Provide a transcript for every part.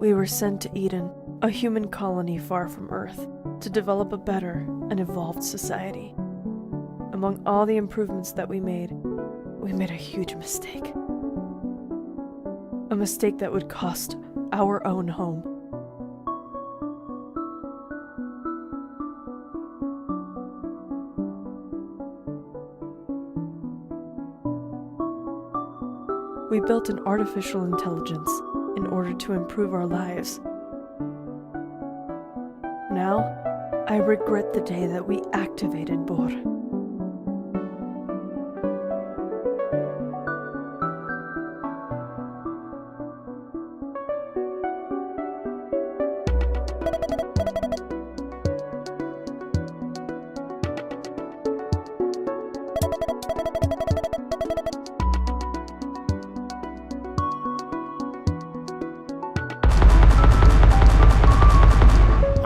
We were sent to Eden, a human colony far from Earth, to develop a better and evolved society. Among all the improvements that we made a huge mistake. A mistake that would cost our own home. We built an artificial intelligence in order to improve our lives. Now, I regret the day that we activated Boor.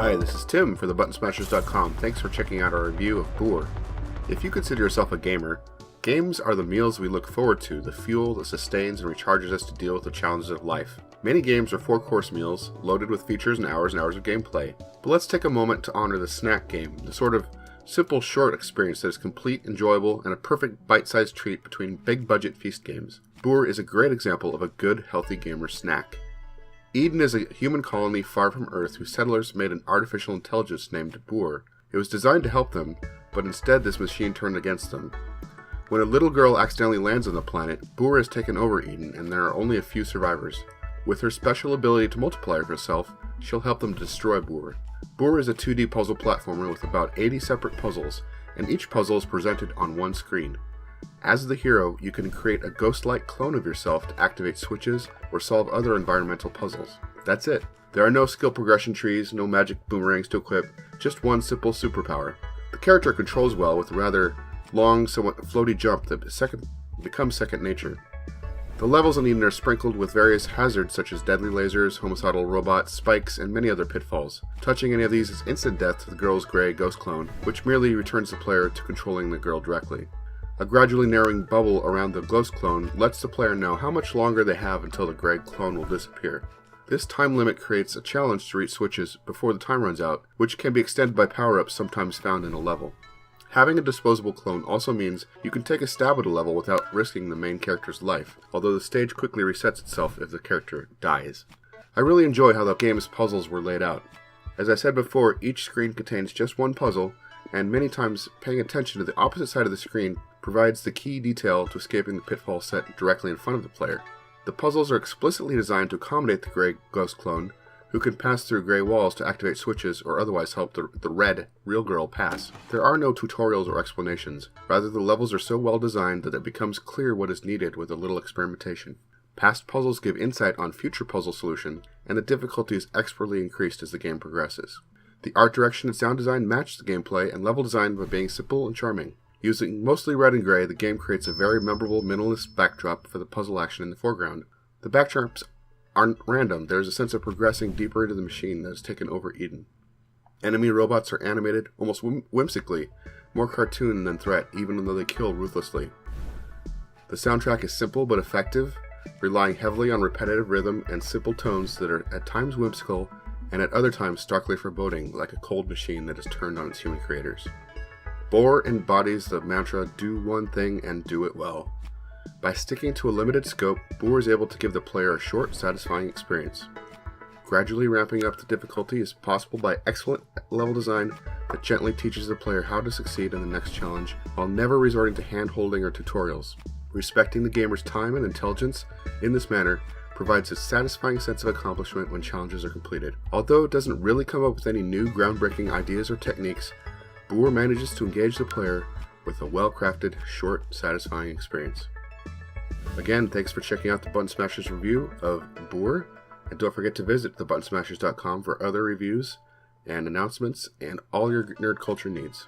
Hi, this is Tim for thebuttonsmashers.com. Thanks for checking out our review of Boor. If you consider yourself a gamer, games are the meals we look forward to, the fuel that sustains and recharges us to deal with the challenges of life. Many games are 4-course meals, loaded with features and hours of gameplay. But let's take a moment to honor the snack game, the sort of simple, short experience that is complete, enjoyable, and a perfect bite-sized treat between big-budget feast games. Boor is a great example of a good, healthy gamer snack. Eden is a human colony far from Earth whose settlers made an artificial intelligence named Boor. It was designed to help them, but instead this machine turned against them. When a little girl accidentally lands on the planet, Boor has taken over Eden and there are only a few survivors. With her special ability to multiply herself, she'll help them destroy Boor. Boor is a 2D puzzle platformer with about 80 separate puzzles, and each puzzle is presented on one screen. As the hero, you can create a ghost-like clone of yourself to activate switches or solve other environmental puzzles. That's it. There are no skill progression trees, no magic boomerangs to equip, just one simple superpower. The character controls well with a rather long, somewhat floaty jump that becomes second nature. The levels in Eden are sprinkled with various hazards such as deadly lasers, homicidal robots, spikes, and many other pitfalls. Touching any of these is instant death to the girl's gray ghost clone, which merely returns the player to controlling the girl directly. A gradually narrowing bubble around the ghost clone lets the player know how much longer they have until the gray clone will disappear. This time limit creates a challenge to reach switches before the time runs out, which can be extended by power-ups sometimes found in a level. Having a disposable clone also means you can take a stab at a level without risking the main character's life, although the stage quickly resets itself if the character dies. I really enjoy how the game's puzzles were laid out. As I said before, each screen contains just one puzzle, and many times paying attention to the opposite side of the screen provides the key detail to escaping the pitfall set directly in front of the player. The puzzles are explicitly designed to accommodate the gray ghost clone, who can pass through gray walls to activate switches or otherwise help the red real girl pass. There are no tutorials or explanations. Rather, the levels are so well designed that it becomes clear what is needed with a little experimentation. Past puzzles give insight on future puzzle solution, and the difficulty is expertly increased as the game progresses. The art direction and sound design match the gameplay and level design by being simple and charming. Using mostly red and gray, the game creates a very memorable minimalist backdrop for the puzzle action in the foreground. The backdrops aren't random. There is a sense of progressing deeper into the machine that has taken over Eden. Enemy robots are animated almost whimsically, more cartoon than threat, even though they kill ruthlessly. The soundtrack is simple but effective, relying heavily on repetitive rhythm and simple tones that are at times whimsical and at other times starkly foreboding, like a cold machine that is turned on its human creators. Boor embodies the mantra, do one thing and do it well. By sticking to a limited scope, Boor is able to give the player a short, satisfying experience. Gradually ramping up the difficulty is possible by excellent level design that gently teaches the player how to succeed in the next challenge, while never resorting to hand-holding or tutorials. Respecting the gamer's time and intelligence in this manner provides a satisfying sense of accomplishment when challenges are completed. Although it doesn't really come up with any new groundbreaking ideas or techniques, Boor manages to engage the player with a well-crafted, short, satisfying experience. Again, thanks for checking out the Button Smashers review of Boor, and don't forget to visit thebuttonsmashers.com for other reviews and announcements and all your nerd culture needs.